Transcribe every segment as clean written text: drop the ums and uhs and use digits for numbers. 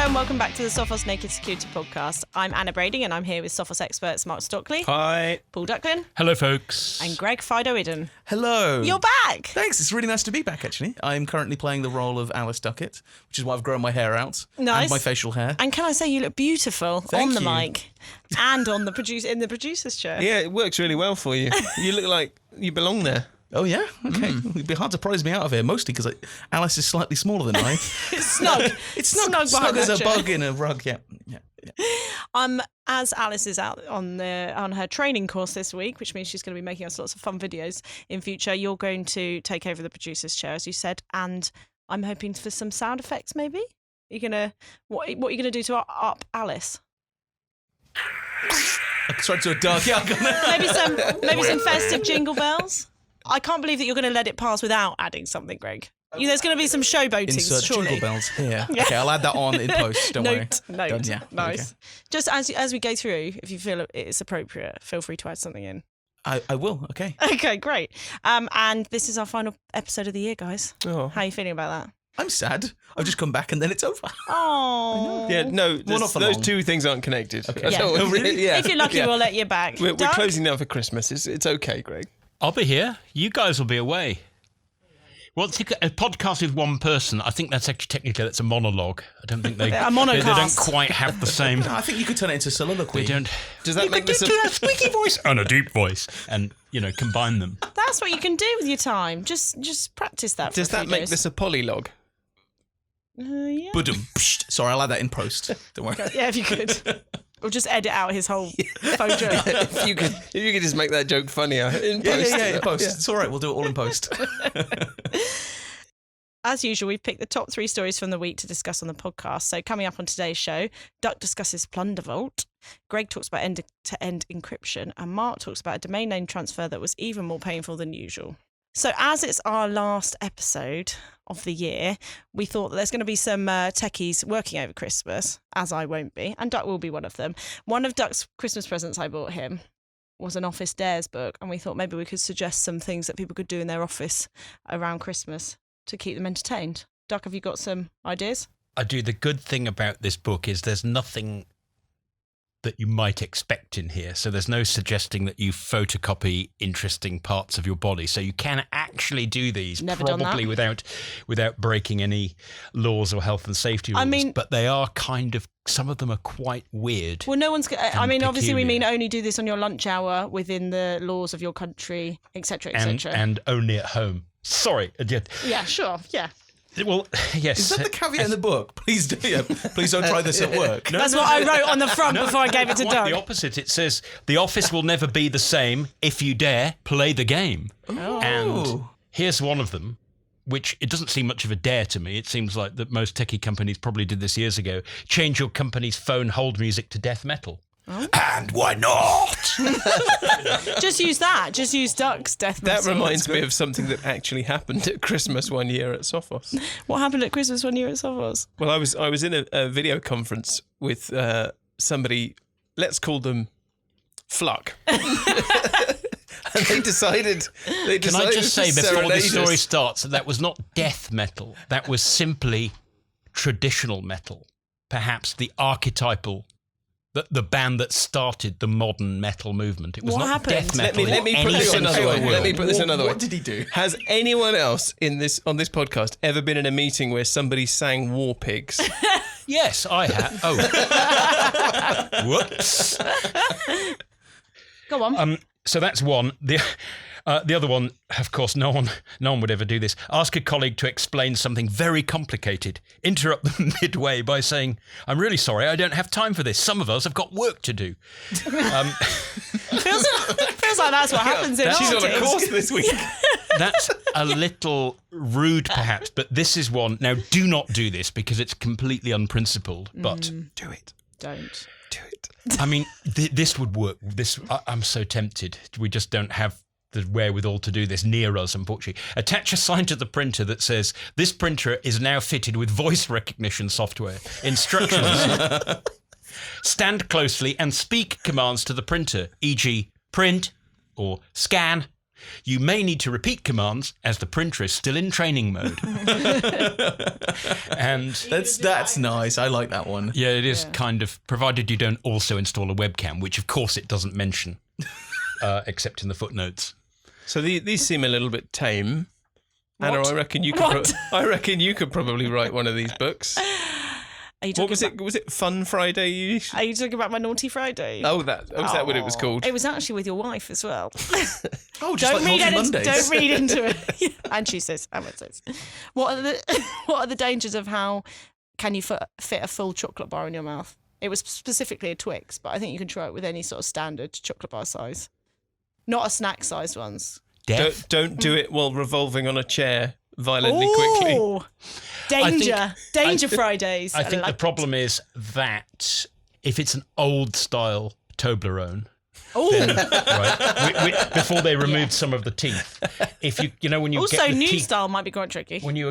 and welcome back to the Sophos Naked Security Podcast. I'm Anna Brading and I'm here with Sophos experts Mark Stockley. Hi. Paul Ducklin. Hello, folks. And Greg Fido Iddon. Hello. You're back. Thanks. It's really nice to be back, actually. I'm currently playing the role of Alice Duckett, which is why I've grown my hair out. Nice. And my facial hair. And can I say you look beautiful Thank on the you. mic and on the in the producer's chair. Yeah, it works really well for you. You look like you belong there. Oh, yeah? Okay. It'd be hard to prize me out of here, mostly because Alice is slightly smaller than I. It's snug. It's snug behind as that a chair. bug in a rug, yeah. As Alice is out on her training course this week, which means she's going to be making us lots of fun videos in future, you're going to take over the producer's chair, as you said, and I'm hoping for some sound effects, maybe? What are you gonna do to up Alice? Sorry to a dark maybe some festive jingle bells. I can't believe that you're going to let it pass without adding something, Greg. There's going to be some showboating, Insert surely. jingle bells here. Okay, I'll add that on in post. Don't worry. Note. Done, yeah. Nice. Okay. Just as we go through, if you feel it's appropriate, feel free to add something in. I will. Okay. Okay, great. And this is our final episode of the year, guys. Oh. How are you feeling about that? I'm sad. I've just come back and then it's over. Oh. Yeah, no, not for those long. two things aren't connected. Okay. Yeah. Oh, really? Yeah. If you're lucky, we'll let you back. We're Doug? closing now for Christmas. It's okay, Greg. I'll be here. You guys will be away. Well, a podcast with one person, I think that's a monologue. I don't think they monocast. They don't quite have the same. I think you could turn it into soliloquy. They don't. Does that make this do that squeaky voice and a deep voice, and combine them. That's what you can do with your time. Just practice that. Does that make this a polylogue? Yeah. Budum. Sorry, I'll add that in post. Don't worry. Yeah, if you could. Or just edit out his whole phone joke. If you could just make that joke funnier in post. Yeah, in post. It's all right. We'll do it all in post. As usual, we've picked the top 3 stories from the week to discuss on the podcast. So coming up on today's show, Duck discusses Plundervolt, Greg talks about end-to-end encryption, and Mark talks about a domain name transfer that was even more painful than usual. So as it's our last episode of the year, we thought that there's going to be some techies working over Christmas, as I won't be, and Duck will be one of them. One of Duck's Christmas presents I bought him was an Office Dares book, and we thought maybe we could suggest some things that people could do in their office around Christmas to keep them entertained. Duck, have you got some ideas? I do. The good thing about this book is there's nothing that you might expect in here. So there's no suggesting that you photocopy interesting parts of your body. So you can actually do these probably without breaking any laws or health and safety rules. I mean, but they are some of them are quite weird. Well, no one's. I mean, obviously, we peculiar. mean only do this on your lunch hour within the laws of your country, etc., etc. And only at home. Sorry. Yeah, sure. Yeah. Well, yes. Is that the caveat in the book? Please do. Yeah, please don't try this at work. That's what I wrote on the front before I gave it to Quite Doug. the opposite. It says, the office will never be the same. If you dare, play the game. Oh. And here's one of them, which it doesn't seem much of a dare to me. It seems like that most techie companies probably did this years ago. Change your company's phone hold music to death metal. Oh. And why not? Just use that. Just use Duck's death metal. That reminds me of something that actually happened at Christmas one year at Sophos. What happened at Christmas when you were at Sophos? Well, I was in a video conference with somebody, let's call them Fluck. And they decided Can I just say to before the serenade story us. starts that was not death metal. That was simply traditional metal. Perhaps the archetypal, the band that started the modern metal movement. It was What not happened? death metal. Let me put this another way. Let me put this another way. What did he do? Has anyone else on this podcast ever been in a meeting where somebody sang War Pigs? Yes, I have. Oh. Whoops. Go on. So that's one. The other one, of course, no one would ever do this. Ask a colleague to explain something very complicated. Interrupt them midway by saying, "I'm really sorry, I don't have time for this. Some of us have got work to do." Feels like that's what happens in She's on a meetings. course this week. That's a little rude, perhaps, but this is one. Now, do not do this because it's completely unprincipled, but Do it. Don't. Do it. I mean, this would work. I'm so tempted. We just don't have the wherewithal to do this near us, unfortunately. Attach a sign to the printer that says, "This printer is now fitted with voice recognition software. Instructions. Stand closely and speak commands to the printer, e.g. print or scan. You may need to repeat commands as the printer is still in training mode. And That's nice. I like that one. yeah, it is kind of, provided you don't also install a webcam, which of course it doesn't mention, except in the footnotes. So these seem a little bit tame. Anna, What? I reckon you could probably write one of these books. Are you What talking was it? Was it Fun Friday? Are you talking about my Naughty Friday? Oh, was that what it was called? It was actually with your wife as well. Oh, just Don't like read Naughty into, Mondays. don't read into it. And Tuesdays and Wednesdays. What are the dangers of how can you fit a full chocolate bar in your mouth? It was specifically a Twix, but I think you can try it with any sort of standard chocolate bar size, not a snack sized ones. Don't do it while revolving on a chair violently quickly. Ooh, danger Fridays. I think like the problem is that if it's an old style Toblerone, then, right, before they removed some of the teeth, if when you also get the new teeth, style might be quite tricky. when you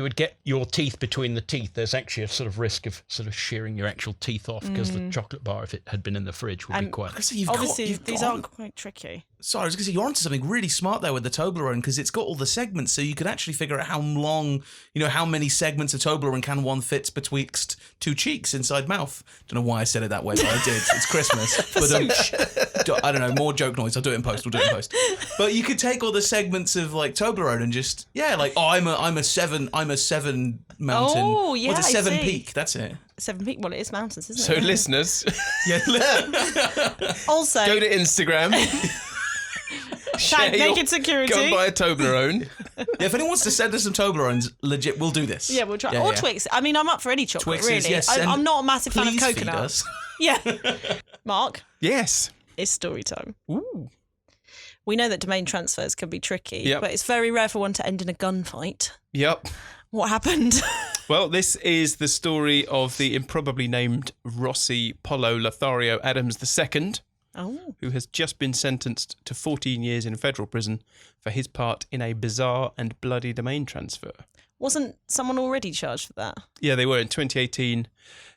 would get your teeth between the teeth, there's actually a sort of risk of sort of shearing your actual teeth off because the chocolate bar, if it had been in the fridge, would be quite. So Obviously, these aren't quite tricky. Sorry, I was going to say, you're onto something really smart there with the Toblerone because it's got all the segments, so you can actually figure out how long, how many segments of Toblerone can one fit betwixt two cheeks inside mouth. Don't know why I said it that way, but I did. It's Christmas. But I don't know, more joke noise. I'll do it in post. We'll do it in post. But you could take all the segments of like Toblerone and just I'm a seven mountain. Oh, yeah, What's a I seven see. peak? That's it. 7 Peak. Well, it is mountains, isn't So it? listeners, Also, go to Instagram. tag Naked Security. Go and buy a Toblerone. If anyone wants to send us some Toblerones, legit, we'll do this. Yeah, we'll try. Yeah, or yeah. Twix. I mean, I'm up for any chocolate, Twixes, really. yes, I'm and not a massive fan of Please feed coconut. us. Yeah. Mark, Yes. it's story time. Ooh. We know that domain transfers can be tricky, Yep. but it's very rare for one to end in a gunfight. Yep. What happened? Well, this is the story of the improbably named Rossi Polo Lothario Adams II, Oh. who has just been sentenced to 14 years in federal prison for his part in a bizarre and bloody domain transfer. Wasn't someone already charged for that? Yeah, they were in 2018.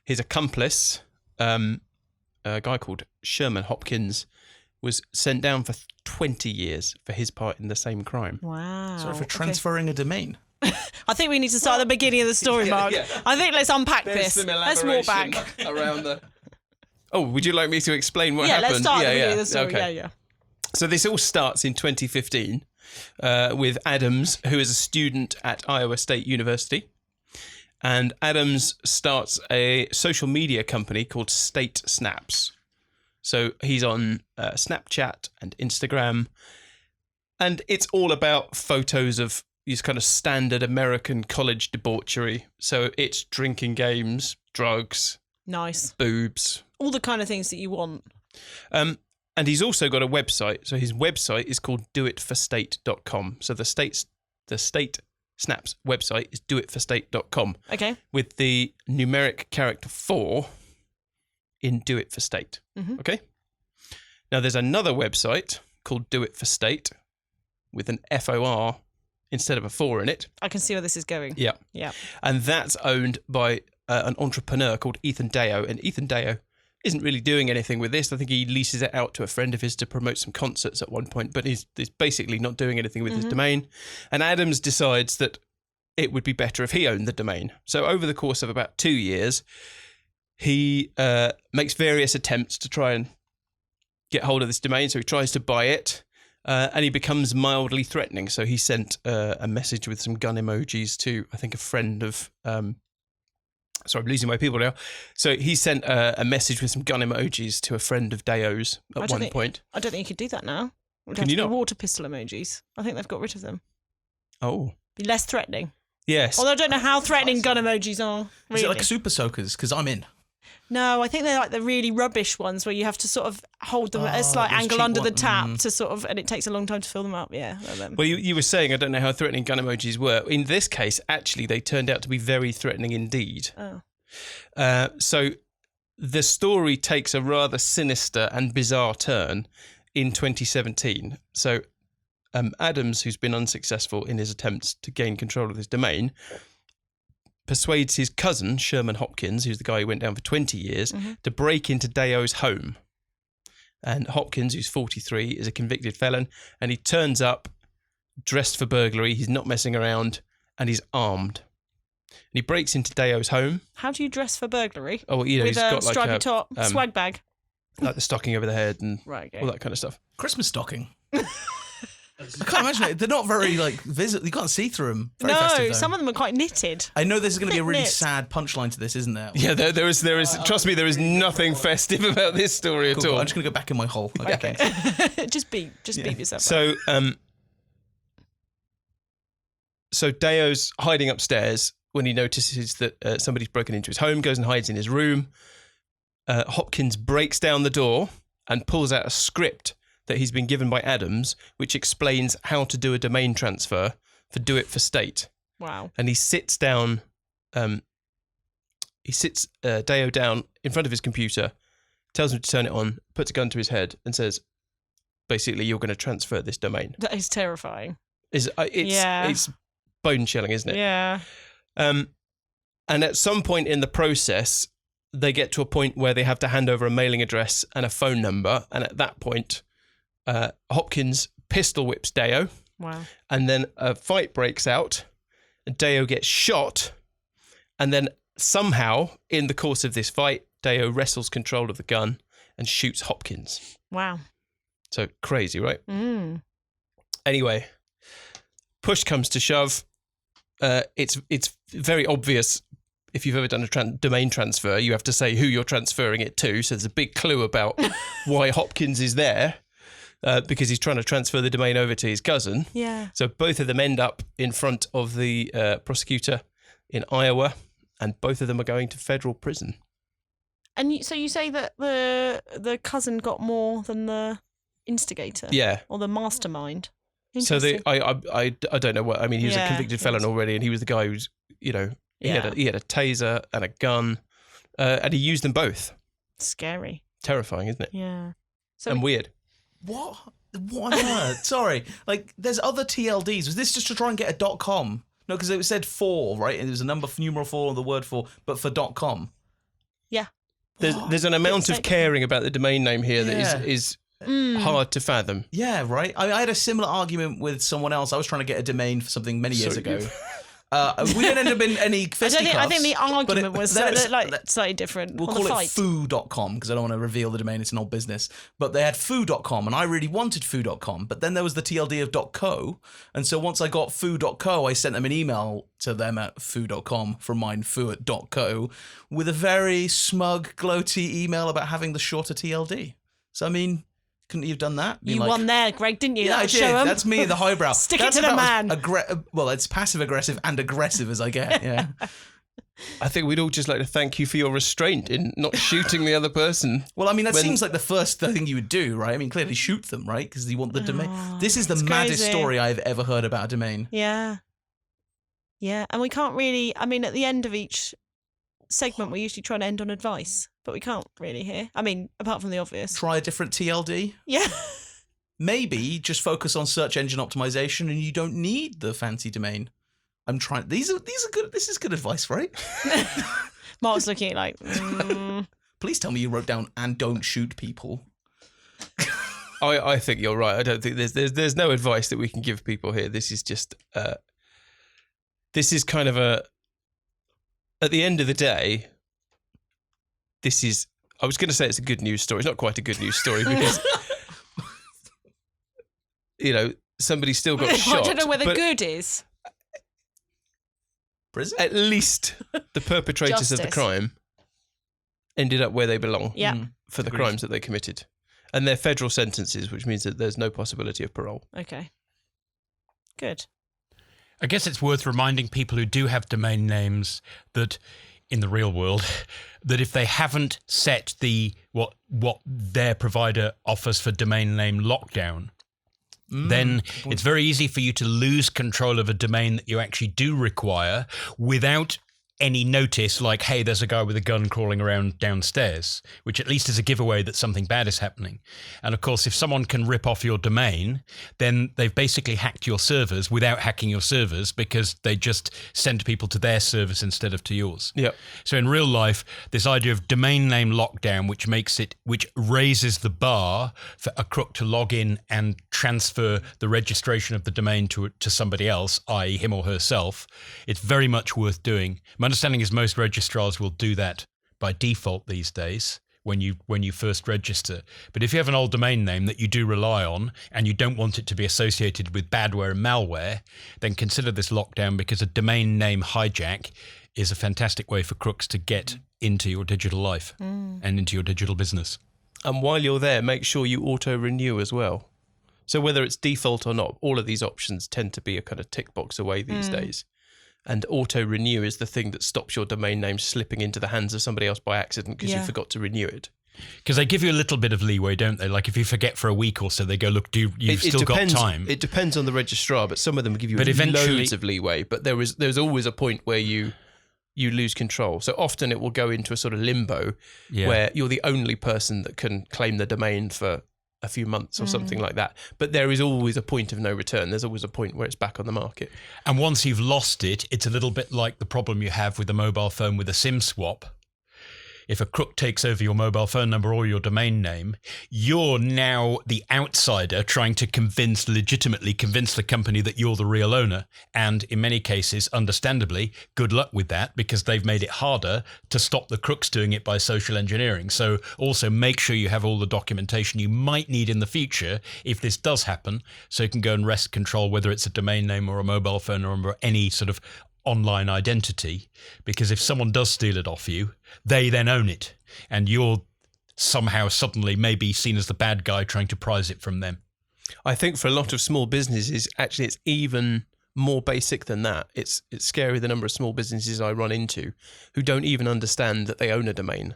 His accomplice, a guy called Sherman Hopkins, was sent down for 20 years for his part in the same crime. Wow. Sorry for Okay. transferring a domain. I think we need to start at the beginning of the story, Mark. yeah. I think let's unpack this. Let's walk back. around the. Oh, would you like me to explain what Yeah, happened? let's start at the beginning of the story. Okay. Yeah. So this all starts in 2015 with Adams, who is a student at Iowa State University. And Adams starts a social media company called State Snaps. So he's on Snapchat and Instagram. And it's all about photos of these kind of standard American college debauchery. So it's drinking games, drugs, Nice. boobs. All the kind of things that you want. And he's also got a website. So his website is called doitforstate.com. So the state Snaps website is doitforstate.com Okay. with the numeric character 4 in Do It For State. Mhm. Okay? Now there's another website called Do It For State with an FOR instead of a 4 in it. I can see where this is going. Yeah. Yeah. And that's owned by an entrepreneur called Ethan Deo. And Ethan Deo isn't really doing anything with this. I think he leases it out to a friend of his to promote some concerts at one point, but he's basically not doing anything with his domain. And Adams decides that it would be better if he owned the domain. So over the course of about 2 years, he makes various attempts to try and get hold of this domain. So he tries to buy it. And he becomes mildly threatening. So he sent a message with some gun emojis to, I think, a friend of... sorry, I'm losing my people now. So he sent a message with some gun emojis to a friend of Deo's at one point. I don't think you could do that now. We'd Can have you to do not? water pistol emojis. I think they've got rid of them. Oh. Be less threatening. Yes. Although I don't know how threatening gun emojis are. Is Really. it like super soakers? Because I'm in. No, I think they're like the really rubbish ones where you have to sort of hold them at a Oh, slight those angle cheap under the ones. tap to sort of, and it takes a long time to fill them up. Yeah. They're them. Well, you were saying, I don't know how threatening gun emojis were. In this case, actually, they turned out to be very threatening indeed. Oh. So the story takes a rather sinister and bizarre turn in 2017. So Adams, who's been unsuccessful in his attempts to gain control of his domain, persuades his cousin, Sherman Hopkins, who's the guy who went down for 20 years, to break into Deo's home. And Hopkins, who's 43, is a convicted felon, and he turns up dressed for burglary. He's not messing around, and he's armed. And he breaks into Deo's home. How do you dress for burglary? Oh, you know, With he's a got like stripy a top, swag bag. like the stocking over the head and Right, okay. all that kind of stuff. Christmas stocking. I can't imagine it. They're not very visible. You can't see through them. Very No, festive, though. some of them are quite knitted. I know there's going to be a really Knit. sad punchline to this, isn't there? Yeah, there is. Trust me, there is nothing festive about this story at Cool. all. I'm just going to go back in my hole. Okay. Just beat yourself. So, so Deo's hiding upstairs when he notices that somebody's broken into his home, goes and hides in his room. Hopkins breaks down the door and pulls out a script that he's been given by Adams, which explains how to do a domain transfer for Do It for State. Wow. And he sits down, Deo down in front of his computer, tells him to turn it on, puts a gun to his head and says, basically, you're going to transfer this domain. That is terrifying. It's bone chilling, isn't it? Yeah. And at some point in the process, they get to a point where they have to hand over a mailing address and a phone number. And at that point, Hopkins pistol whips Deo. Wow. And then a fight breaks out. And Deo gets shot. And then somehow, in the course of this fight, Deo wrestles control of the gun and shoots Hopkins. Wow. So crazy, right? Mm. Anyway, push comes to shove. It's very obvious. If you've ever done a domain transfer, you have to say who you're transferring it to. So there's a big clue about why Hopkins is there, because he's trying to transfer the domain over to his cousin. Yeah. So both of them end up in front of the prosecutor in Iowa, and both of them are going to federal prison. And so you say that the cousin got more than the instigator? Yeah. Or the mastermind? So I don't know what I mean. He was a Yeah, convicted felon already, and he was the guy who's he Yeah. had a taser and a gun, and he used them both. Scary. Terrifying, isn't it? Yeah. So And weird. What on earth? Sorry. Like, there's other TLDs. Was this just to try and get a .com? No, because it said 4, right? And there was a number, numeral 4, or the word 4, but for .com. yeah. There's an amount of caring about the domain name here Yeah. that is hard to fathom. Yeah, right. I had a similar argument with someone else. I was trying to get a domain for something many years ago. We didn't end up in any fisticuffs. I think the argument was let's- slightly different. We'll on call the it fight. foo.com because I don't want to reveal the domain. It's an old business. But they had foo.com and I really wanted foo.com. But then there was the TLD of .co. And so once I got foo.co, I sent them an email to them at foo.com from mine, foo at .co, with a very smug, gloaty email about having the shorter TLD. So, I mean, couldn't you have done that? You won there, Greg, didn't you? Yeah, I That'll did. show 'em. That's me, the highbrow. Stick That's it to the about man. as well, it's passive aggressive and aggressive as I get. Yeah. I think we'd all just like to thank you for your restraint in not shooting the other person. Well, I mean, that When- seems like the first thing you would do, right? I mean, clearly shoot them, right? Because you want the domain. Oh, This is the it's maddest crazy. story I've ever heard about a domain. Yeah. Yeah. And we can't really, I mean, at the end of each segment, we usually try to end on advice, but we can't really here. I mean, apart from the obvious. Try a different TLD. Yeah. Maybe just focus on search engine optimization, and you don't need the fancy domain. I'm trying. These are good. This is good advice, right? Mark's looking at like, Please tell me you wrote down "and don't shoot people." I think you're right. I don't think there's no advice that we can give people here. This is just this is kind of a, at the end of the day, this is, I was going to say it's a good news story. It's not quite a good news story because somebody still got shot. I don't know where the but good is. Prison. at least the perpetrators of the Justice. crime ended up where they belong Yeah. for the Agreed. crimes that they committed. And they're federal sentences, which means that there's no possibility of parole. Okay. Good. I guess it's worth reminding people who do have domain names that in the real world, that if they haven't set the what their provider offers for domain name lockdown, then it's very easy for you to lose control of a domain that you actually do require without any notice like, hey, there's a guy with a gun crawling around downstairs, which at least is a giveaway that something bad is happening. And of course, if someone can rip off your domain, then they've basically hacked your servers without hacking your servers, because they just send people to their servers instead of to yours. Yep. So in real life, this idea of domain name lockdown, which raises the bar for a crook to log in and transfer the registration of the domain to somebody else, i.e. him or herself, it's very much worth doing. My understanding is most registrars will do that by default these days when you first register. But if you have an old domain name that you do rely on and you don't want it to be associated with badware and malware, then consider this lockdown, because a domain name hijack is a fantastic way for crooks to get into your digital life and into your digital business. And while you're there, make sure you auto-renew as well. So whether it's default or not, all of these options tend to be a kind of tick box away these days. And auto-renew is the thing that stops your domain name slipping into the hands of somebody else by accident because you forgot to renew it. Because they give you a little bit of leeway, don't they? Like if you forget for a week or so, they go, look, you've still got time. It depends on the registrar, but some of them give you loads of leeway. But there's always a point where you lose control. So often it will go into a sort of limbo where you're the only person that can claim the domain for a few months or something like that. But there is always a point of no return. There's always a point where it's back on the market. And once you've lost it, it's a little bit like the problem you have with a mobile phone with a SIM swap. If a crook takes over your mobile phone number or your domain name, you're now the outsider trying to legitimately convince the company that you're the real owner. And in many cases, understandably, good luck with that, because they've made it harder to stop the crooks doing it by social engineering. So also make sure you have all the documentation you might need in the future if this does happen, so you can go and wrest control, whether it's a domain name or a mobile phone number or any sort of online identity, because if someone does steal it off you, they then own it, and you're somehow suddenly maybe seen as the bad guy trying to prize it from them. I think for a lot of small businesses, actually, it's even more basic than that. It's scary the number of small businesses I run into who don't even understand that they own a domain.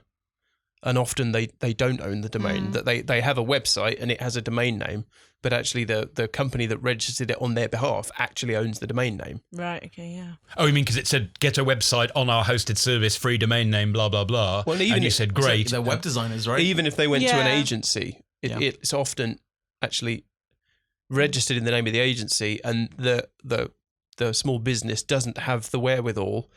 And often they don't own the domain, that they have a website and it has a domain name, but actually the company that registered it on their behalf actually owns the domain name. Right, okay, yeah. Oh, you mean because it said, get a website on our hosted service, free domain name, blah, blah, blah. Well, even and you said, great. They're web designers, right? Even if they went to an agency, it's often actually registered in the name of the agency, and the small business doesn't have the wherewithal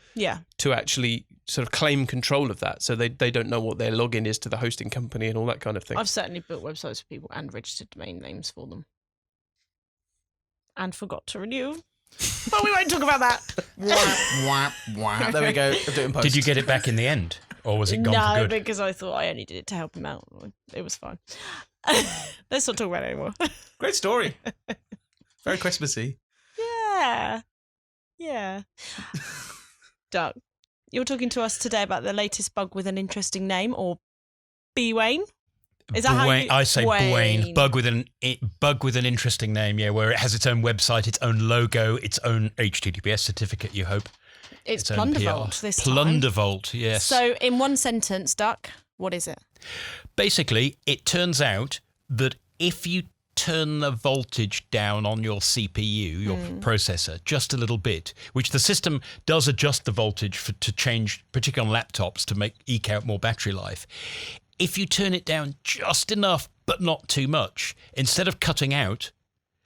to actually sort of claim control of that. So they don't know what their login is to the hosting company and all that kind of thing. I've certainly built websites for people and registered domain names for them. And forgot to renew. But we won't talk about that. There we go. I'll do it in post. Did you get it back in the end? Or was it gone for good? No, because I thought I only did it to help him out. It was fine. Let's not talk about it anymore. Great story. Very Christmassy. Yeah. Duck, you're talking to us today about the latest bug with an interesting name, or B-Wayne? Is that how you... I say Bwayne. Bug with an interesting name, where it has its own website, its own logo, its own HTTPS certificate, you hope. It's Plundervolt this time. Plundervolt, yes. So in one sentence, Duck, what is it? Basically, it turns out that if you turn the voltage down on your CPU, your processor, just a little bit, which the system does adjust the voltage to change, particularly on laptops, to eke out more battery life. If you turn it down just enough, but not too much, instead of cutting out,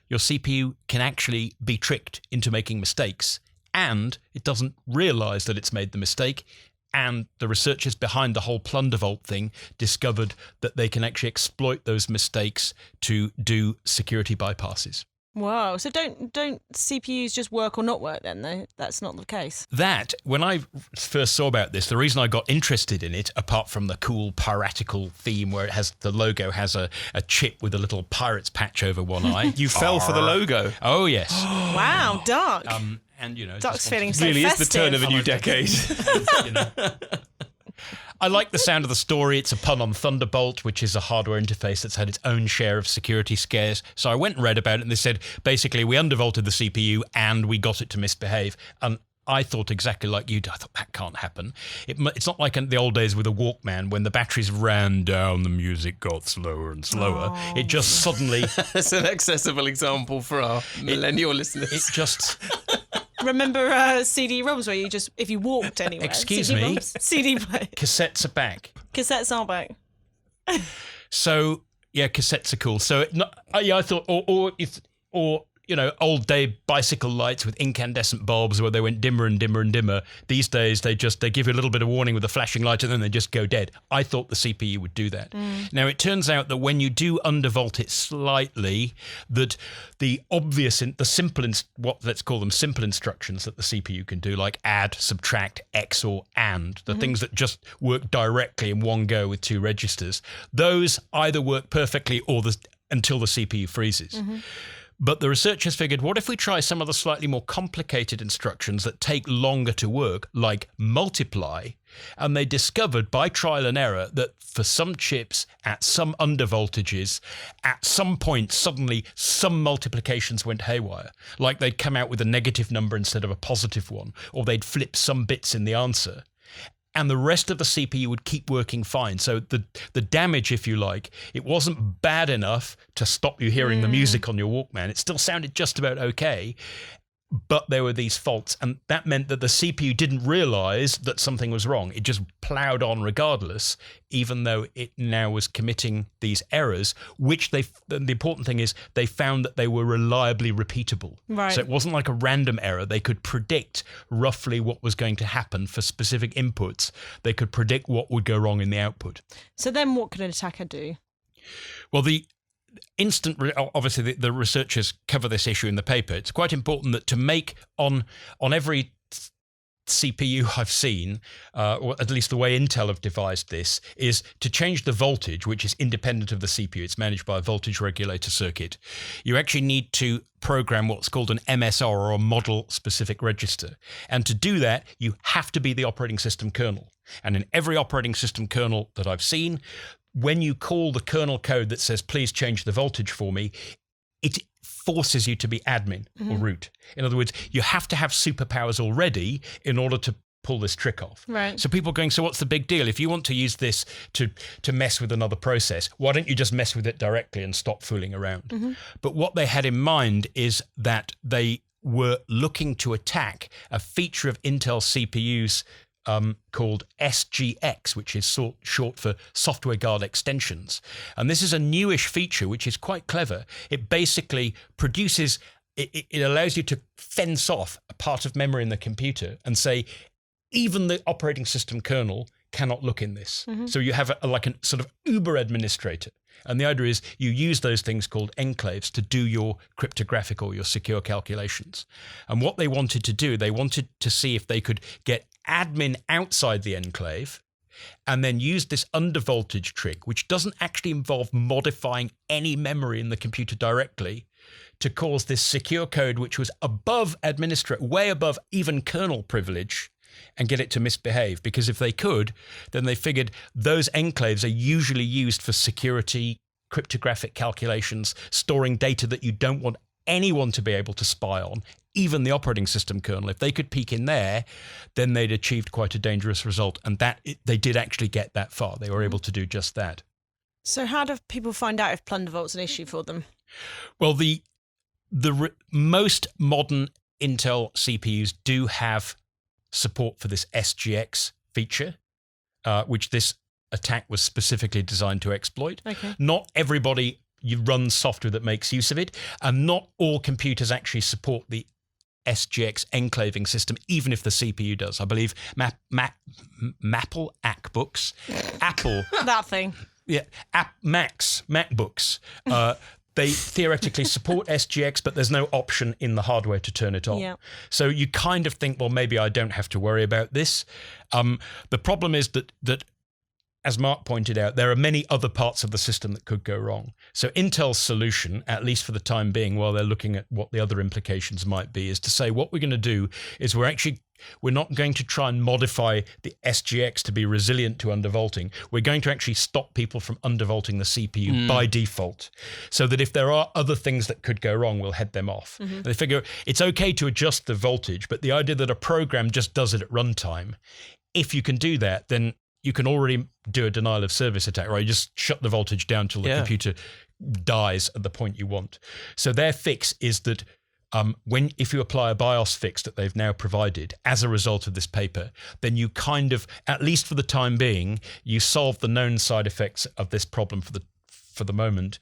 your CPU can actually be tricked into making mistakes, and it doesn't realize that it's made the mistake. And the researchers behind the whole Plundervolt thing discovered that they can actually exploit those mistakes to do security bypasses. Wow. So don't CPUs just work or not work then, though? That's not the case. That, when I first saw about this, the reason I got interested in it, apart from the cool piratical theme where it has the logo has a chip with a little pirate's patch over one eye. You fell for the logo. Oh, yes. Wow, Duck. And, Duck's feeling so really festive. Is the turn of a new decade. I like the sound of the story. It's a pun on Thunderbolt, which is a hardware interface that's had its own share of security scares. So I went and read about it, and they said, basically, we undervolted the CPU and we got it to misbehave. And I thought exactly like you did. I thought, that can't happen. It's not like in the old days with a Walkman, when the batteries ran down, the music got slower and slower. Oh. It just suddenly... That's an accessible example for our millennial listeners. It just... Remember CD-ROMs where you just, if you walked anywhere. Excuse me? CD-ROMs, CD player. Cassettes are back. Cassettes are back. So yeah, cassettes are cool. So I thought, or old day bicycle lights with incandescent bulbs where they went dimmer and dimmer and dimmer. These days they give you a little bit of warning with a flashing light and then they just go dead. I thought the CPU would do that. Now it turns out that when you do undervolt it slightly, that the simple instructions that the CPU can do, like add, subtract, XOR, and the things that just work directly in one go with 2 registers, those either work perfectly or until the CPU freezes. But the researchers figured, what if we try some of the slightly more complicated instructions that take longer to work, like multiply? And they discovered by trial and error that for some chips at some undervoltages, at some point, suddenly some multiplications went haywire. Like they'd come out with a negative number instead of a positive one, or they'd flip some bits in the answer. And the rest of the CPU would keep working fine. So the damage, if you like, it wasn't bad enough to stop you hearing the music on your Walkman. It still sounded just about okay, but there were these faults. And that meant that the CPU didn't realize that something was wrong. It just plowed on regardless, even though it now was committing these errors, which the important thing is they found that they were reliably repeatable. Right. So it wasn't like a random error. They could predict roughly what was going to happen for specific inputs. They could predict what would go wrong in the output. So then what could an attacker do? Well, obviously the researchers cover this issue in the paper. It's quite important that to make on every CPU I've seen, or at least the way Intel have devised this, is to change the voltage, which is independent of the CPU. It's managed by a voltage regulator circuit. You actually need to program what's called an MSR, or a model specific register. And to do that, you have to be the operating system kernel. And in every operating system kernel that I've seen, when you call the kernel code that says, please change the voltage for me, it forces you to be admin or root. In other words, you have to have superpowers already in order to pull this trick off. Right. So people are going, so what's the big deal? If you want to use this to mess with another process, why don't you just mess with it directly and stop fooling around? But what they had in mind is that they were looking to attack a feature of Intel CPUs called SGX, which is short for Software Guard Extensions. And this is a newish feature, which is quite clever. It basically produces, it allows you to fence off a part of memory in the computer and say, even the operating system kernel cannot look in this. So you have a sort of uber administrator. And the idea is you use those things called enclaves to do your cryptographic or your secure calculations. And what they wanted to do, they wanted to see if they could get admin outside the enclave and then use this undervoltage trick, which doesn't actually involve modifying any memory in the computer directly, to cause this secure code, which was way above even kernel privilege, and get it to misbehave. Because if they could, then they figured those enclaves are usually used for security, cryptographic calculations, storing data that you don't want anyone to be able to spy on, even the operating system kernel. If they could peek in there, then they'd achieved quite a dangerous result. And they did actually get that far. They were able to do just that. So how do people find out if Plundervolt's an issue for them? Well, the most modern Intel CPUs do have support for this SGX feature, which this attack was specifically designed to exploit. Okay. Not everybody runs software that makes use of it, and not all computers actually support the SGX enclaving system, even if the CPU does. I believe MacBooks, Apple, That thing. yeah, MacBooks. They theoretically support SGX, but there's no option in the hardware to turn it on. Yeah. So you kind of think, well, maybe I don't have to worry about this. The problem is that, as Mark pointed out, there are many other parts of the system that could go wrong. So Intel's solution, at least for the time being, while they're looking at what the other implications might be, is to say what we're going to do is we're not going to try and modify the SGX to be resilient to undervolting. We're going to actually stop people from undervolting the CPU by default, so that if there are other things that could go wrong, we'll head them off. And they figure it's okay to adjust the voltage, but the idea that a program just does it at runtime, if you can do that, then you can already do a denial of service attack, right? You just shut the voltage down till the computer dies at the point you want. So their fix is that if you apply a BIOS fix that they've now provided as a result of this paper, then you kind of, at least for the time being, you solve the known side effects of this problem for the moment.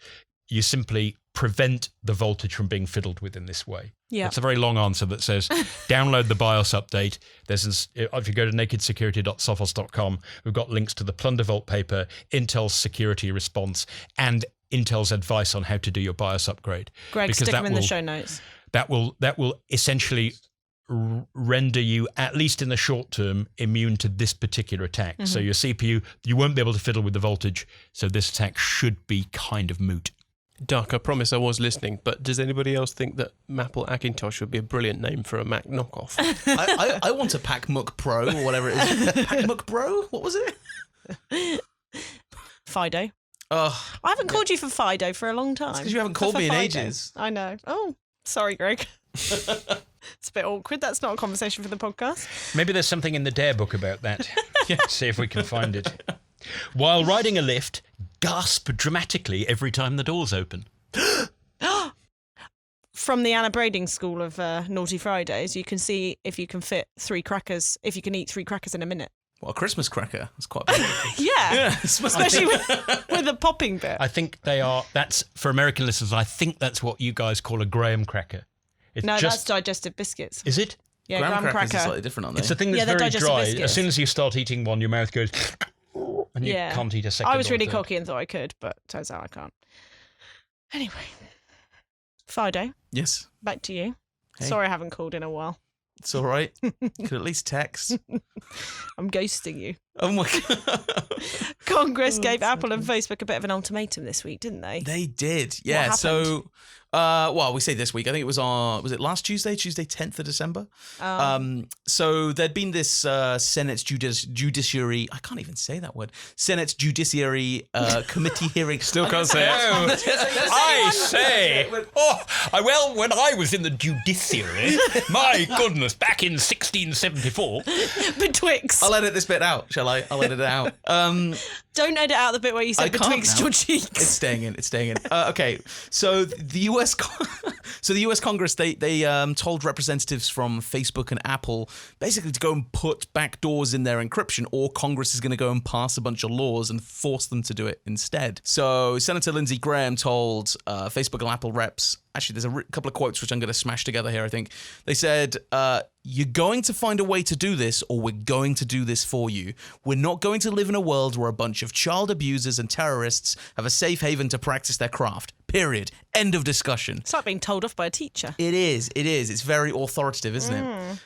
You simply prevent the voltage from being fiddled with in this way. Yeah. It's a very long answer that says download the BIOS update. If you go to nakedsecurity.sophos.com, we've got links to the Plundervolt paper, Intel's security response, and Intel's advice on how to do your BIOS upgrade. Greg, Because stick them in the will- show notes. That will essentially render you, at least in the short term, immune to this particular attack. So your CPU, you won't be able to fiddle with the voltage, so this attack should be kind of moot. Duck, I promise I was listening, but does anybody else think that Maple Macintosh would be a brilliant name for a Mac knockoff? I want a PacMook Pro or whatever it is. PacMook Pro? What was it? Fido. Oh, I haven't called you for Fido for a long time. because you haven't For called me in Fido. ages. I know. Oh, sorry, Greg. It's a bit awkward. That's not a conversation for the podcast. Maybe there's something in the Dare book about that. See if we can find it. While riding a lift, gasp dramatically every time the doors open. From the Anna Brading School of Naughty Fridays, you can see if you can fit 3 crackers, if you can eat 3 crackers in a minute. Well, a Christmas cracker. That's quite big. Yeah. It smells Especially like- with the popping bit. I think that's for American listeners, I think that's what you guys call a graham cracker. It's No, just, that's digestive biscuits. is it? Yeah, Graham graham crackers cracker. are slightly different, aren't they? It's a thing that's Yeah, they're very digestive dry. biscuits. As soon as you start eating one, your mouth goes, and you Yeah. can't eat a second. I was or a really third. cocky and thought I could, but turns out I can't. Anyway, Fido, Yes. back to you. Hey. Sorry I haven't called in a while. It's all right. Could at least text. I'm ghosting you. Oh my God. Congress gave Apple and Facebook a bit of an ultimatum this week, didn't they? They did. Yeah. happened? So, well, we say this week. I think it was was it last Tuesday, 10th of December? So there'd been this Senate judiciary, I can't even say that word, Senate Judiciary Committee hearing. Still can't say it. I say, well, when I was in the judiciary, my goodness, back in 1674. Betwixt. I'll edit this bit out, shall I? I'll edit it out. Don't edit out the bit where you I said can't betwixt now. your It's cheeks. staying in. It's staying in. Okay, so the U.S. So the U.S. Congress they told representatives from Facebook and Apple basically to go and put backdoors in their encryption, or Congress is going to go and pass a bunch of laws and force them to do it instead. So Senator Lindsey Graham told Facebook and Apple reps. Actually, there's a couple of quotes which I'm going to smash together here, I think. They said, you're going to find a way to do this, or we're going to do this for you. We're not going to live in a world where a bunch of child abusers and terrorists have a safe haven to practice their craft. Period. End of discussion. It's like being told off by a teacher. It is. It's very authoritative, isn't it?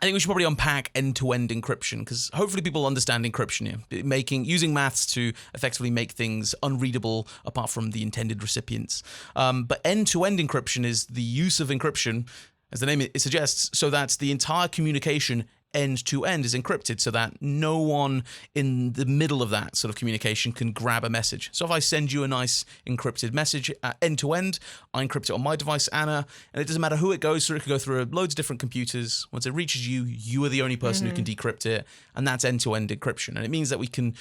I think we should probably unpack end-to-end encryption, because hopefully people understand encryption here, using maths to effectively make things unreadable apart from the intended recipients. But end-to-end encryption is the use of encryption, as the name it suggests, so that the entire communication end-to-end is encrypted, so that no one in the middle of that sort of communication can grab a message. So if I send you a nice encrypted message end-to-end, I encrypt it on my device, Anna, and it doesn't matter who it goes through. It could go through loads of different computers. Once it reaches you, you are the only person who can decrypt it, and that's end-to-end encryption. And it means that we can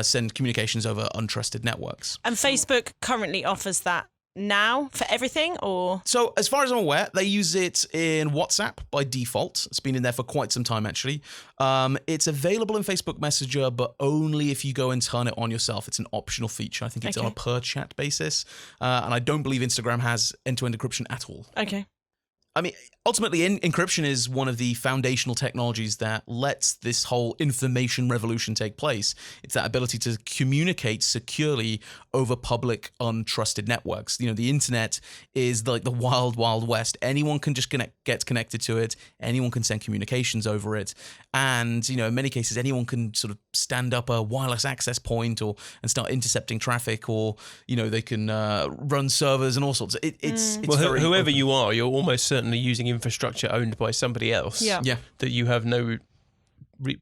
send communications over untrusted networks. And Facebook currently offers that now for everything, or? So, as far as I'm aware, they use it in WhatsApp by default. It's been in there for quite some time, actually. It's available in Facebook Messenger, but only if you go and turn it on yourself. It's an optional feature. I think it's on a per chat basis. And I don't believe Instagram has end-to-end encryption at all. Okay. I mean, ultimately, encryption is one of the foundational technologies that lets this whole information revolution take place. It's that ability to communicate securely over public, untrusted networks. You know, the internet is like the wild, wild west. Anyone can just get connected to it. Anyone can send communications over it. And, you know, in many cases, anyone can sort of stand up a wireless access point and start intercepting traffic, or, you know, they can run servers and all sorts. It's Well, very whoever open. you are, you're almost certainly using infrastructure owned by somebody else Yeah. Yeah. that you have no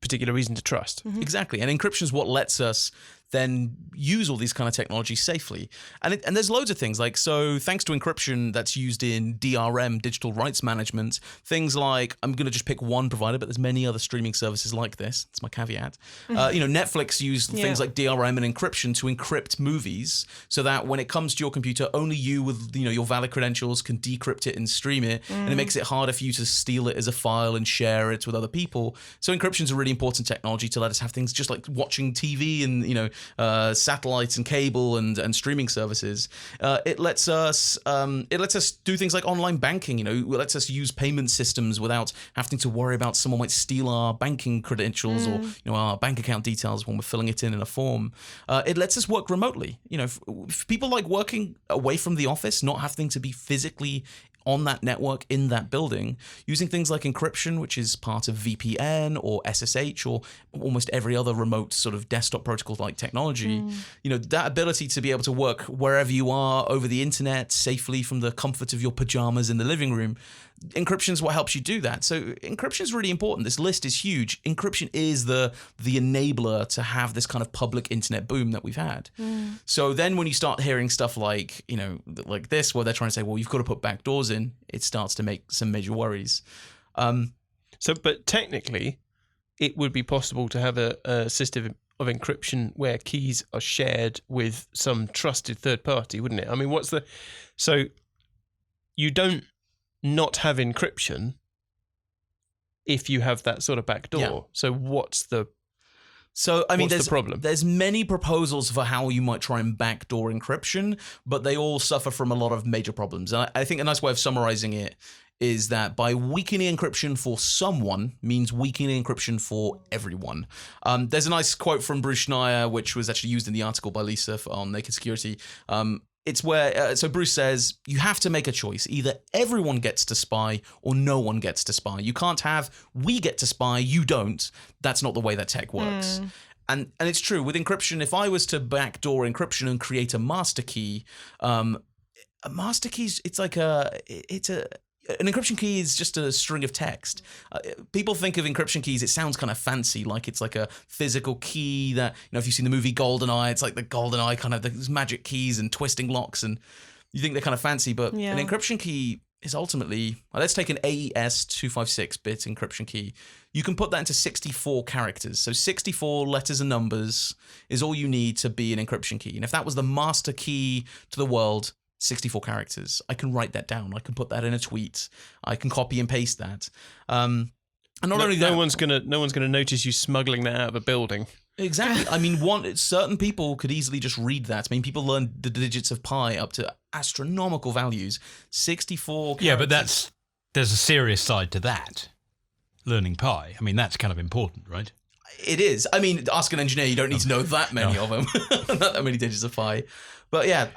particular reason to trust. Exactly. And encryption is what lets us then use all these kind of technologies safely. And there's loads of things like, so thanks to encryption that's used in DRM, digital rights management, things like, I'm going to just pick one provider, but there's many other streaming services like this. It's my caveat. Netflix used things like DRM and encryption to encrypt movies so that when it comes to your computer, only you with your valid credentials can decrypt it and stream it, and it makes it harder for you to steal it as a file and share it with other people. So encryption is a really important technology to let us have things just like watching TV and satellites and cable and streaming services. It lets us do things like online banking. It lets us use payment systems without having to worry about someone might steal our banking credentials or our bank account details when we're filling it in a form. It lets us work remotely. If people like working away from the office, not having to be physically on that network in that building, using things like encryption, which is part of VPN or SSH or almost every other remote sort of desktop protocol like technology, that ability to be able to work wherever you are over the internet safely from the comfort of your pajamas in the living room. Encryption is what helps you do that. So encryption is really important. This list is huge. Encryption is the enabler to have this kind of public internet boom that we've had. So then when you start hearing stuff like, like this, where they're trying to say, well, you've got to put backdoors in, it starts to make some major worries. But technically, it would be possible to have a system of encryption where keys are shared with some trusted third party, wouldn't it? I mean, so you don't not have encryption if you have that sort of backdoor. Yeah. So what's the there's the problem? There's many proposals for how you might try and backdoor encryption, but they all suffer from a lot of major problems. And I think a nice way of summarizing it is that by weakening encryption for someone means weakening encryption for everyone. There's a nice quote from Bruce Schneier, which was actually used in the article by Lisa on Naked Security. It's where, so Bruce says, you have to make a choice. Either everyone gets to spy or no one gets to spy. You can't have, we get to spy, you don't. That's not the way that tech works. And it's true. With encryption, if I was to backdoor encryption and create a master key, an encryption key is just a string of text. People think of encryption keys, it sounds kind of fancy, like it's like a physical key that, if you've seen the movie GoldenEye, it's like the GoldenEye kind of these magic keys and twisting locks, and you think they're kind of fancy, but an encryption key is ultimately, let's take an AES 256-bit encryption key. You can put that into 64 characters. So 64 letters and numbers is all you need to be an encryption key. And if that was the master key to the world, 64 characters. I can write that down. I can put that in a tweet. I can copy and paste that. And not only that, no one's gonna notice you smuggling that out of a building. Exactly. I mean, certain people could easily just read that. I mean, people learn the digits of pi up to astronomical values. 64 characters. Yeah, but there's a serious side to that. Learning pi. I mean, that's kind of important, right? It is. I mean, ask an engineer. You don't need to know that many of them. Not that many digits of pi. But yeah.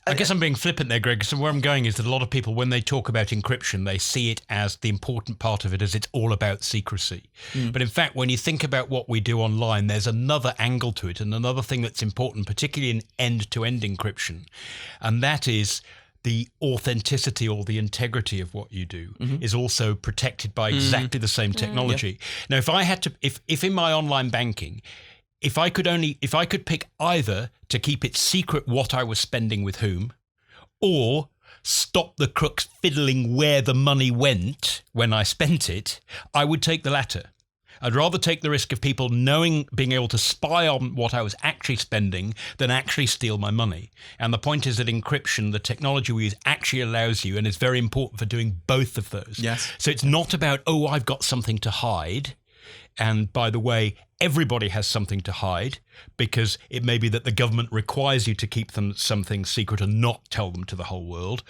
I guess I'm being flippant there, Greg. So where I'm going is that a lot of people, when they talk about encryption, they see it as the important part of it as it's all about secrecy. But in fact, when you think about what we do online, there's another angle to it and another thing that's important, particularly in end-to-end encryption, and that is the authenticity or the integrity of what you do is also protected by exactly the same technology. Now, if in my online banking, if I could pick either to keep it secret what I was spending with whom, or stop the crooks fiddling where the money went when I spent it, I would take the latter. I'd rather take the risk of people being able to spy on what I was actually spending than actually steal my money. And the point is that encryption, the technology we use, actually allows you, and it's very important for doing both of those. Yes. So it's not about, I've got something to hide. And by the way, everybody has something to hide, because it may be that the government requires you to keep something secret and not tell them to the whole world.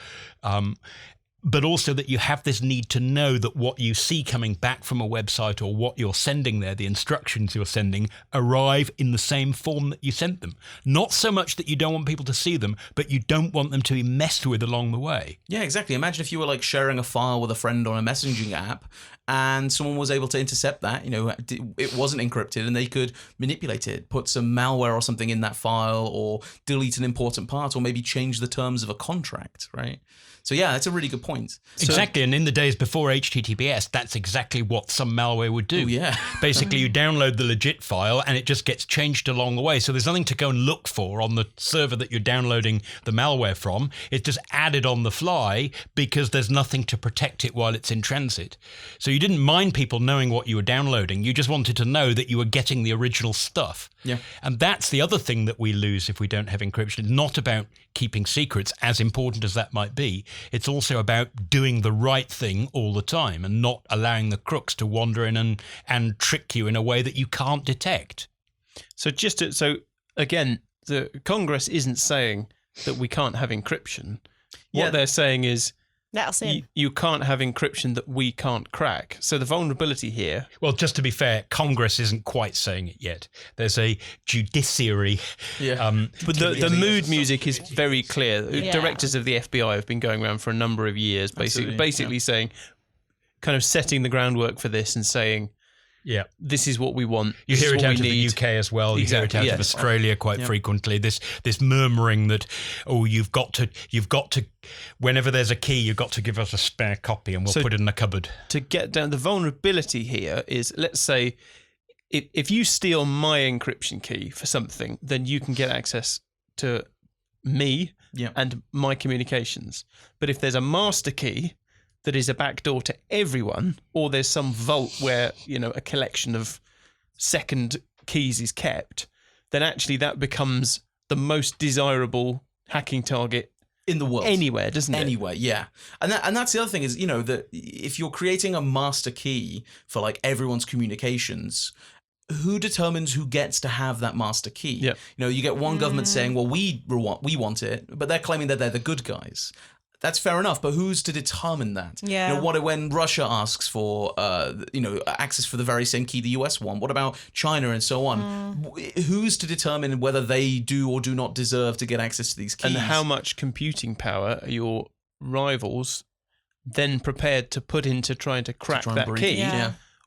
But also that you have this need to know that what you see coming back from a website or what you're sending there, the instructions you're sending, arrive in the same form that you sent them. Not so much that you don't want people to see them, but you don't want them to be messed with along the way. Yeah, exactly. Imagine if you were like sharing a file with a friend on a messaging app and someone was able to intercept that, it wasn't encrypted and they could manipulate it, put some malware or something in that file or delete an important part or maybe change the terms of a contract, right? So yeah, that's a really good point. Exactly, and in the days before HTTPS, that's exactly what some malware would do. Oh, yeah. Basically, you download the legit file and it just gets changed along the way. So there's nothing to go and look for on the server that you're downloading the malware from. It's just added on the fly because there's nothing to protect it while it's in transit. So you didn't mind people knowing what you were downloading. You just wanted to know that you were getting the original stuff. Yeah. And that's the other thing that we lose if we don't have encryption. It's not about keeping secrets, as important as that might be. It's also about doing the right thing all the time and not allowing the crooks to wander in and trick you in a way that you can't detect. So again, the Congress isn't saying that we can't have encryption. What they're saying is Let us in. you can't have encryption that we can't crack. So the vulnerability here... Well, just to be fair, Congress isn't quite saying it yet. There's a judiciary. Yeah. But the mood music is very clear. Yeah. Directors of the FBI have been going around for a number of years, basically saying, kind of setting the groundwork for this and saying, Yeah. this is what we want. You this hear is it what out we of need. the UK as well. You Exactly, hear it out of Australia quite frequently. This murmuring that, oh, you've got to, whenever there's a key, you've got to give us a spare copy and we'll put it in the cupboard. To get down, the vulnerability here is, let's say, if you steal my encryption key for something, then you can get access to me and my communications. But if there's a master key that is a backdoor to everyone, or there's some vault where, a collection of second keys is kept, then actually that becomes the most desirable hacking target in the world. Anywhere, doesn't it? Anywhere, yeah. And that's the other thing is, that if you're creating a master key for like everyone's communications, who determines who gets to have that master key? Yeah. You get one government saying, well, we want it, but they're claiming that they're the good guys. That's fair enough, but who's to determine that? Yeah. What when Russia asks for, access for the very same key the US want? What about China and so on? Who's to determine whether they do or do not deserve to get access to these keys? And how much computing power are your rivals then prepared to put into trying to crack that key,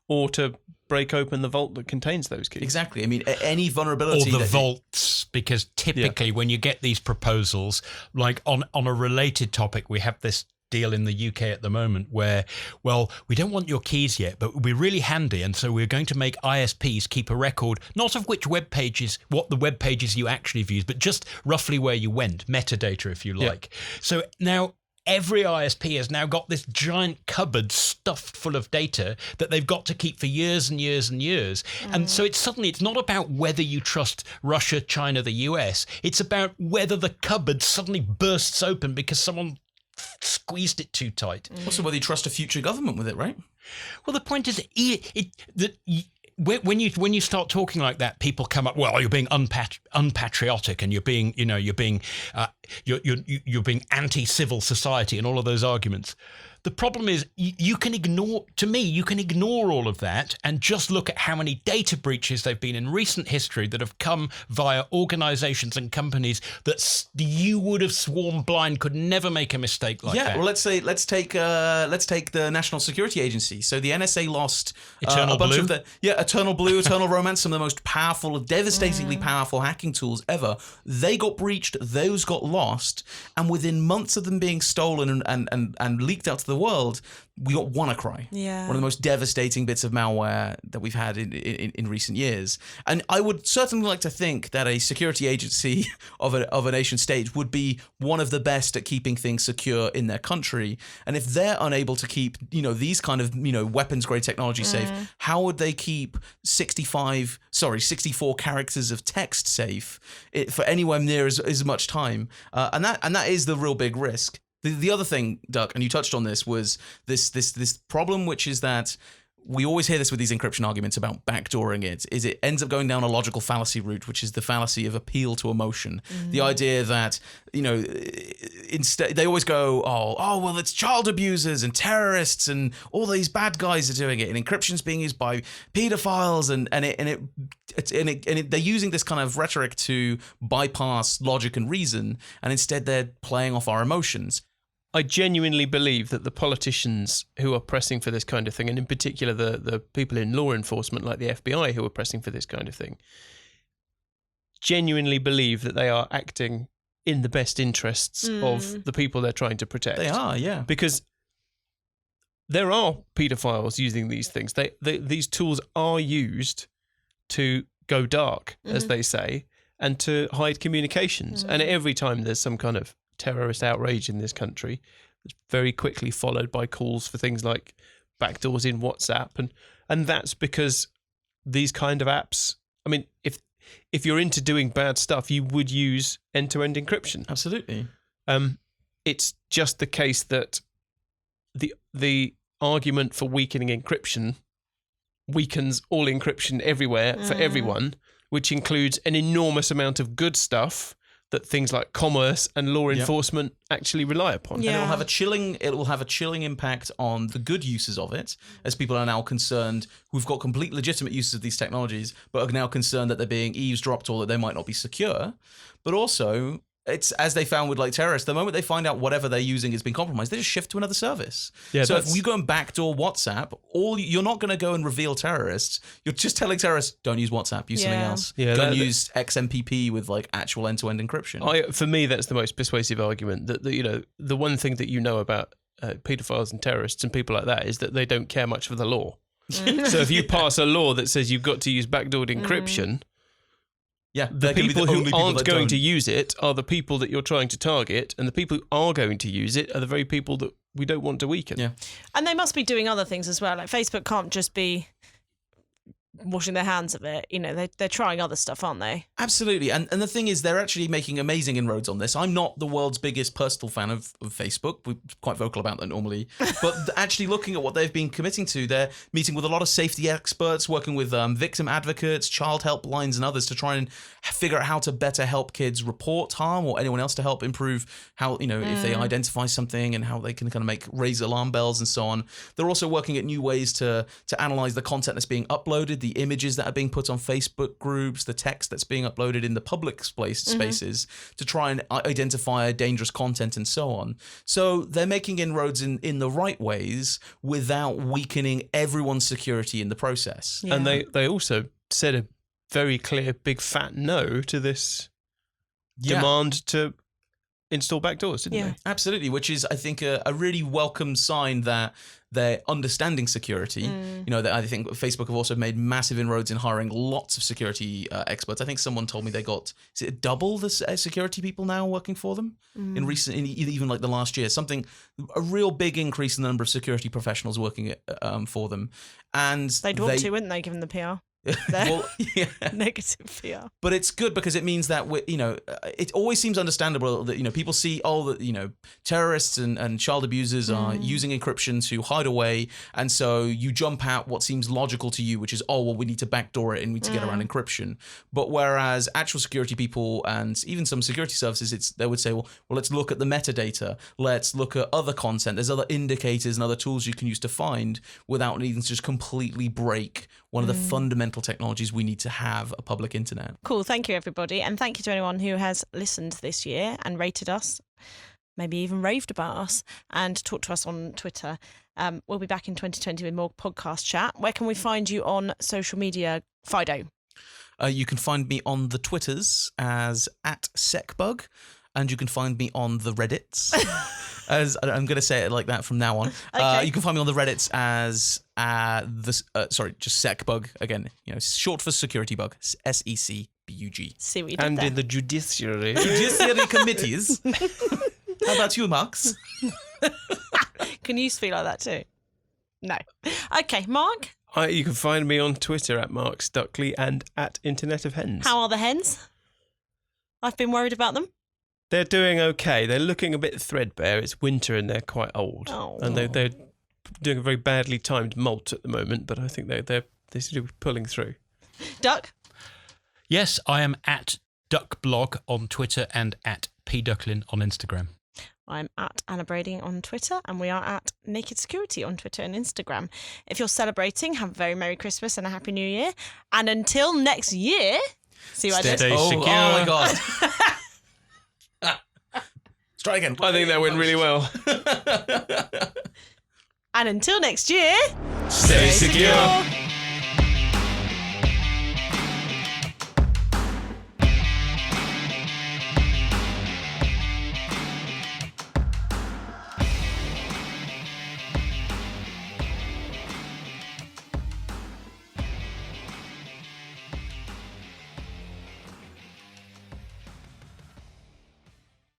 or to break open the vault that contains those keys? Exactly. I mean, any vulnerability. Or the vaults, because typically when you get these proposals, like on a related topic, we have this deal in the UK at the moment where, well, we don't want your keys yet, but it would be really handy. And so we're going to make ISPs keep a record, not of which web pages, what the web pages you actually viewed, but just roughly where you went, metadata, if you like. So now every ISP has now got this giant cupboard stuffed full of data that they've got to keep for years and years and years. And so it's not about whether you trust Russia, China, the US. It's about whether the cupboard suddenly bursts open because someone squeezed it too tight. Also, whether you trust a future government with it, right? Well, the point is when you start talking like that, people come up. Well, you're being unpatriotic, and you're being anti-civil society, and all of those arguments. The problem is you can ignore all of that and just look at how many data breaches there've been in recent history that have come via organizations and companies that you would have sworn blind could never make a mistake like that. Yeah, well, let's take the National Security Agency. So the NSA lost Eternal a bunch Blue? of Eternal Blue, Eternal Romance, some of the most powerful, devastatingly powerful hacking tools ever. They got breached, those got lost, and within months of them being stolen and leaked out to the world, we got WannaCry, one of the most devastating bits of malware that we've had in recent years. And I would certainly like to think that a security agency of a nation state would be one of the best at keeping things secure in their country. And if they're unable to keep, these kind of, weapons grade technology safe, how would they keep 64 characters of text safe for anywhere near as much time? And that is the real big risk. The other thing, Duck, and you touched on this, was this problem, which is that we always hear this with these encryption arguments about backdooring it, is it ends up going down a logical fallacy route, which is the fallacy of appeal to emotion. The idea that, instead they always go, oh, well, it's child abusers and terrorists and all these bad guys are doing it, and encryption's being used by pedophiles, and they're using this kind of rhetoric to bypass logic and reason, and instead they're playing off our emotions. I genuinely believe that the politicians who are pressing for this kind of thing, and in particular the people in law enforcement like the FBI who are pressing for this kind of thing, genuinely believe that they are acting in the best interests of the people they're trying to protect. They are, yeah. Because there are paedophiles using these things. These tools are used to go dark, as they say, and to hide communications. And every time there's some kind of terrorist outrage in this country, it's very quickly followed by calls for things like backdoors in WhatsApp. And that's because these kind of apps, I mean, if you're into doing bad stuff, you would use end-to-end encryption. Absolutely. It's just the case that the argument for weakening encryption weakens all encryption everywhere for everyone, which includes an enormous amount of good stuff that things like commerce and law enforcement actually rely upon. Yeah. And it will have a chilling impact on the good uses of it, as people are now concerned who've got complete legitimate uses of these technologies, but are now concerned that they're being eavesdropped or that they might not be secure. But also, it's as they found with like terrorists, the moment they find out whatever they're using has been compromised, they just shift to another service. Yeah, so if you go and backdoor WhatsApp, you're not going to go and reveal terrorists. You're just telling terrorists, don't use WhatsApp, use something else. Yeah, don't use XMPP with like actual end-to-end encryption. For me, that's the most persuasive argument. That the one thing that you know about paedophiles and terrorists and people like that is that they don't care much for the law. So if you pass a law that says you've got to use backdoored encryption. Yeah, the people who aren't going to use it are the people that you're trying to target, and the people who are going to use it are the very people that we don't want to weaken. Yeah. And they must be doing other things as well. Like Facebook can't just be washing their hands of it. You know, they're trying other stuff, aren't they? Absolutely. And the thing is, they're actually making amazing inroads on this. I'm not the world's biggest personal fan of Facebook. We're quite vocal about that normally. But actually looking at what they've been committing to, they're meeting with a lot of safety experts, working with victim advocates, child helplines and others to try and figure out how to better help kids report harm, or anyone else to help improve how, if they identify something, and how they can kind of raise alarm bells and so on. They're also working at new ways to analyze the content that's being uploaded, the images that are being put on Facebook groups, the text that's being uploaded in the public spaces to try and identify dangerous content and so on. So they're making inroads in the right ways without weakening everyone's security in the process. Yeah. And they also said a very clear big fat no to this demand to install backdoors, didn't they? Absolutely, which is, I think, a really welcome sign that they're understanding security. That I think Facebook have also made massive inroads in hiring lots of security experts. I think someone told me they got, is it double the security people now working for them in even like the last year? A real big increase in the number of security professionals working for them. And they'd want to, wouldn't they, given the PR? Well, yeah. Negative PR. But it's good because it means that it always seems understandable that people see that terrorists and child abusers are using encryption to hide away, and so you jump at what seems logical to you, which is we need to backdoor it and we need to get around encryption. But whereas actual security people and even some security services, they would say, well, let's look at the metadata, let's look at other content. There's other indicators and other tools you can use to find without needing to just completely break one of the fundamental technologies we need to have, a public internet. Cool. Thank you, everybody. And thank you to anyone who has listened this year and rated us, maybe even raved about us, and talked to us on Twitter. We'll be back in 2020 with more podcast chat. Where can we find you on social media, Fido? You can find me on the Twitters as @secbug, and you can find me on the Reddits. As I'm going to say it like that from now on. Okay. You can find me on the Reddits as just SecBug again. Short for security bug. SECBUG. See what you did And there. in the judiciary. Judiciary committees. How about you, Max? Can you speak like that too? No. Okay, Mark. You can find me on Twitter at Mark Stockley and at Internet of Hens. How are the hens? I've been worried about them. They're doing okay. They're looking a bit threadbare. It's winter and they're quite old. Oh. And they're doing a very badly timed molt at the moment, but I think they seem to be pulling through. Duck? Yes, I am at DuckBlog on Twitter and at pducklin on Instagram. I'm at Anna Brady on Twitter, and we are at Naked Security on Twitter and Instagram. If you're celebrating, have a very Merry Christmas and a Happy New Year. And until next year, see what I did? Stay secure. Oh my God. Let's try again. I think that went really well. And until next year, Stay secure.